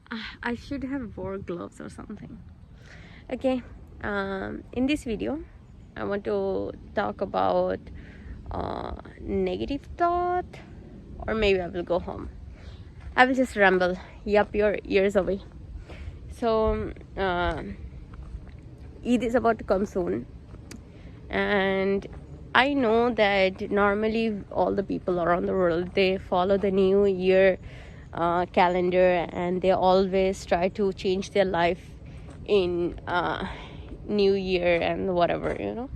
I should have wore gloves or something. Okay, in this video I want to talk about negative thought, or maybe I will go home. I will just ramble, yup your ears away. So Eid is about to come soon, and I know that normally all the people around the world, they follow the new year calendar, and they always try to change their life in new year and whatever.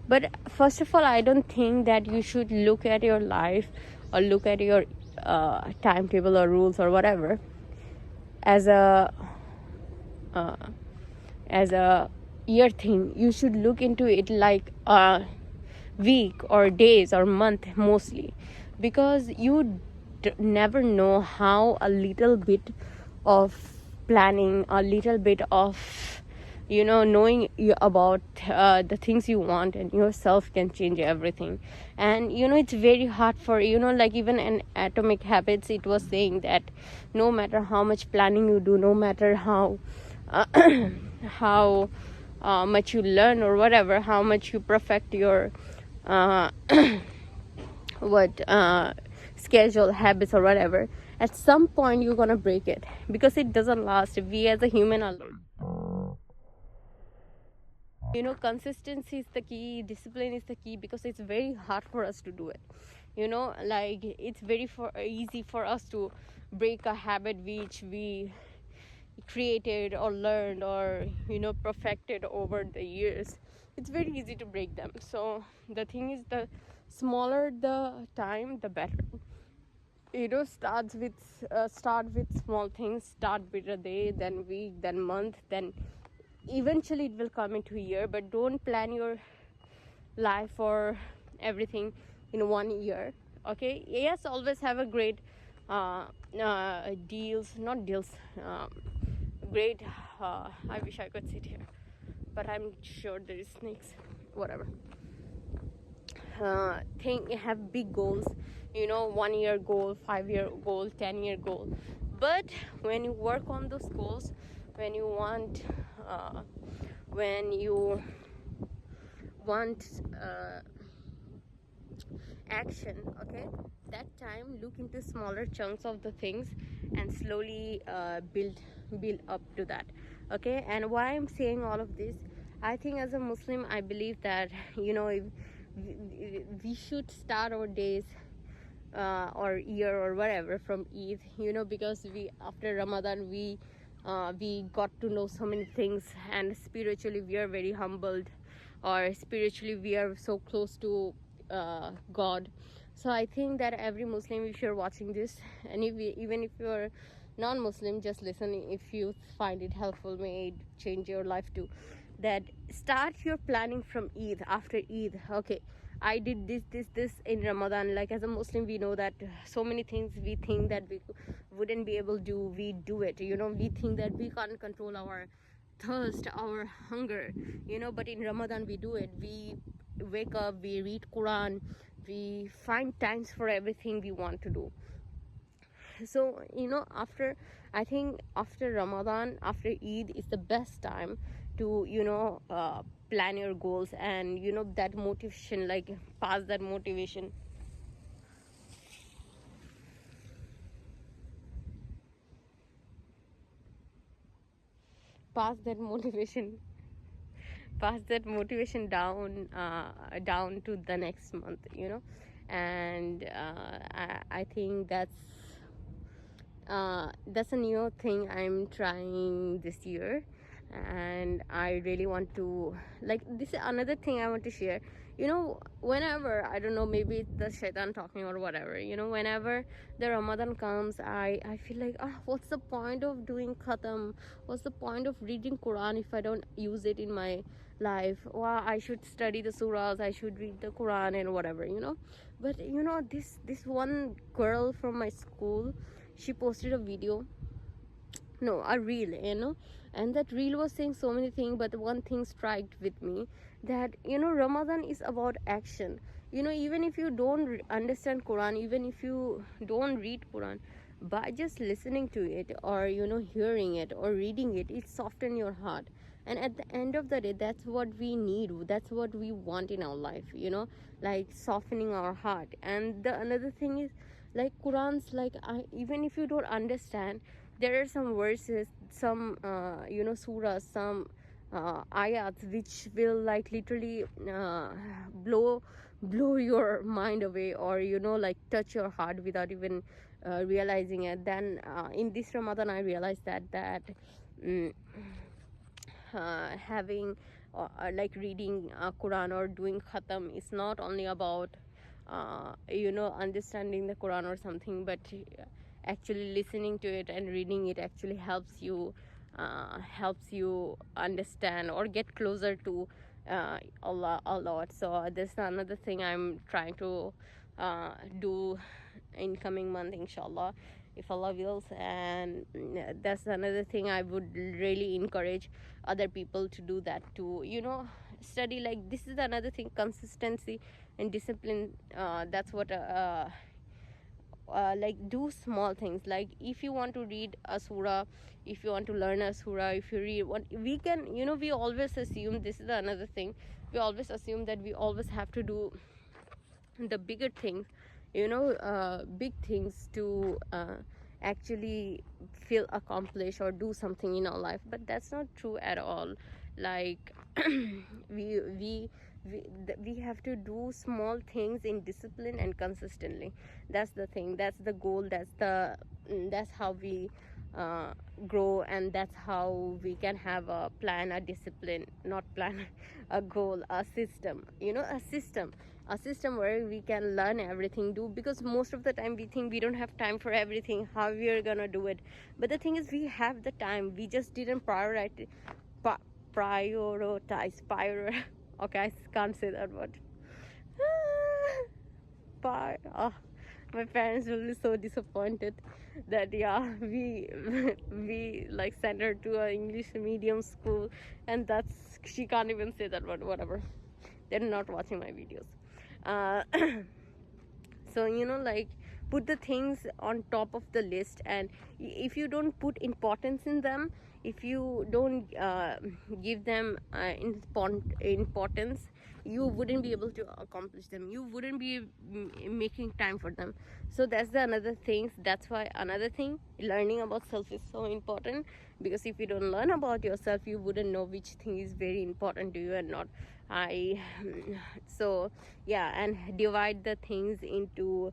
But first of all, I don't think that you should look at your life or look at your timetable or rules or whatever as a uh, as a year thing. You should look into it like a week or days or month mostly, because you never know how a little bit of planning, a little bit of knowing about the things you want and yourself can change everything. And it's very hard for like even in Atomic Habits, it was saying that no matter how much planning you do, no matter how uh, how much you learn or whatever, how much you perfect your uh, what schedule, habits or whatever, at some point you're gonna break it, because it doesn't last. We as a human are, consistency is the key, discipline is the key, because it's very hard for us to do it. Like it's very easy for us to break a habit which we created or learned or perfected over the years. It's very easy to break them. So the thing is, the smaller the time, the better. Start with small things. Start with a day, then week, then month, then eventually it will come into a year. But don't plan your life or everything in 1 year. Okay, yes, always have a great deals, not deals, great I wish I could sit here, but I'm sure there is snakes, whatever. Have big goals, 1 year goal, 5-year goal, 10-year goal. But when you work on those goals, when you want action, okay, that time look into smaller chunks of the things and slowly build up to that. Okay, and why I'm saying all of this, I think as a Muslim, I believe that if we should start our days or year or whatever from Eid, because we, after Ramadan, we got to know so many things, and spiritually we are very humbled, or spiritually we are so close to God. So I think that every Muslim, if you're watching this, and even if you're non-Muslim, just listen. If you find it helpful, may it change your life too. That start your planning from Eid. After Eid, okay, I did this in Ramadan. Like as a Muslim, we know that so many things we think that we wouldn't be able to do, we do it. We think that we can't control our thirst, our hunger, but in Ramadan we do it. We wake up, we read Quran, we find times for everything we want to do. So after, I think after Ramadan, after Eid is the best time to plan your goals, and that motivation, like pass that motivation, pass that motivation pass that motivation down to the next month. And I think that's a new thing I'm trying this year, and I really want to, like, this is another thing I want to share. Whenever, I don't know, maybe it's the shaitan talking or whatever, whenever the Ramadan comes, I feel like, what's the point of doing khatam, what's the point of reading Quran if I don't use it in my life? Well, I should study the surahs, I should read the Quran and whatever. But this one girl from my school, she posted a video, no, a reel, and that reel was saying so many things, but one thing struck with me, that Ramadan is about action. Even if you don't understand Quran, even if you don't read Quran, by just listening to it, or hearing it or reading it, it softens your heart. And at the end of the day, that's what we need, that's what we want in our life, like softening our heart. And the another thing is, like Qurans, like even if you don't understand, there are some verses, some surahs, some ayats which will like literally blow your mind away, or like touch your heart without even realizing it. Then in this Ramadan I realized that mm, having like reading Quran or doing khatam is not only about understanding the Quran or something, but actually listening to it and reading it actually helps you understand or get closer to Allah a lot. So that's another thing I'm trying to do in coming month, inshallah, if Allah wills. And that's another thing I would really encourage other people to do, that to study. Like this is another thing, consistency and discipline. That's what like do small things. Like if you want to read a surah, if you want to learn a surah, if you read what we can, we always assume, this is another thing, we always assume that we always have to do the bigger things, big things to actually feel accomplished or do something in our life. But that's not true at all. Like we we we have to do small things in discipline and consistently. That's the thing, that's the goal, that's how we grow, and that's how we can have a plan, a discipline, not plan, a goal, a system, a system where we can learn everything, do. Because most of the time we think we don't have time for everything, how we are gonna do it. But the thing is, we have the time, we just didn't prioritize. Okay, I can't say that word. Oh, my parents will be so disappointed that we like sent her to an English medium school, and that's, she can't even say that word. Whatever, they're not watching my videos. So like, put the things on top of the list, and if you don't put importance in them, if you don't give them importance, you wouldn't be able to accomplish them, you wouldn't be making time for them. So that's the another thing. That's why another thing, learning about self is so important, because if you don't learn about yourself, you wouldn't know which thing is very important to you and not. So yeah, and divide the things into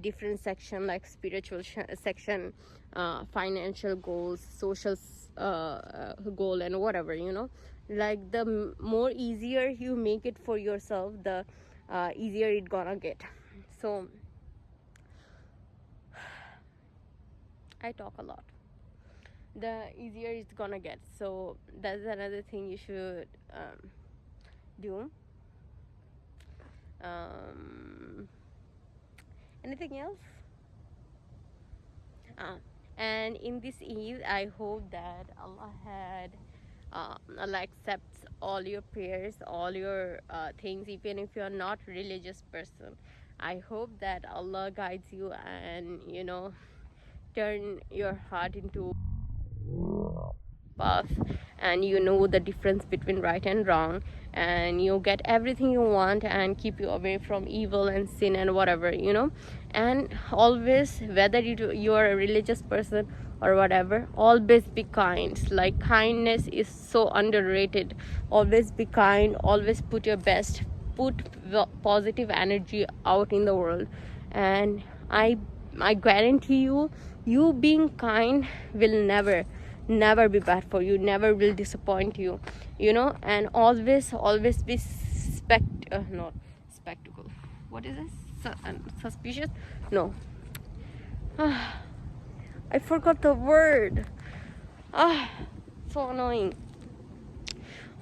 different section, like spiritual section, financial goals, social goal, and whatever, like the more easier you make it for yourself, the easier it gonna get. So I talk a lot, the easier it's gonna get. So that's another thing you should do. Anything else? And in this Eid, I hope that Allah accepts all your prayers, all your things, even if you're not religious person. I hope that Allah guides you and turn your heart into path, and the difference between right and wrong, and you get everything you want, and keep you away from evil and sin and whatever. And always, whether you are a religious person or whatever, always be kind. Like, kindness is so underrated. Always be kind, always put your best, put positive energy out in the world. And I guarantee you, you being kind will never be bad for you, never will disappoint you, and always be not spectacle, what is this, suspicious, no, I forgot the word, so annoying.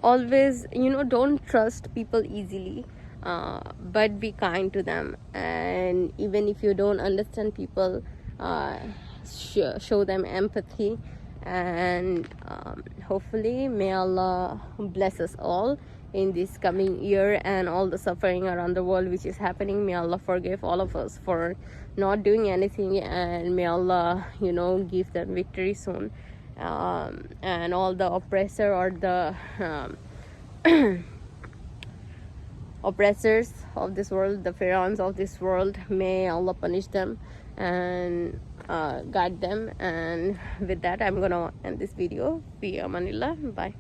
Always, don't trust people easily, but be kind to them. And even if you don't understand people, show them empathy. And hopefully, may Allah bless us all in this coming year, and all the suffering around the world which is happening. May Allah forgive all of us for not doing anything, and may Allah, you know, give them victory soon. And all the oppressor or the oppressors of this world, the pharaohs of this world, may Allah punish them and guide them. And with that, I'm gonna end this video. Fi amanillah. Bye.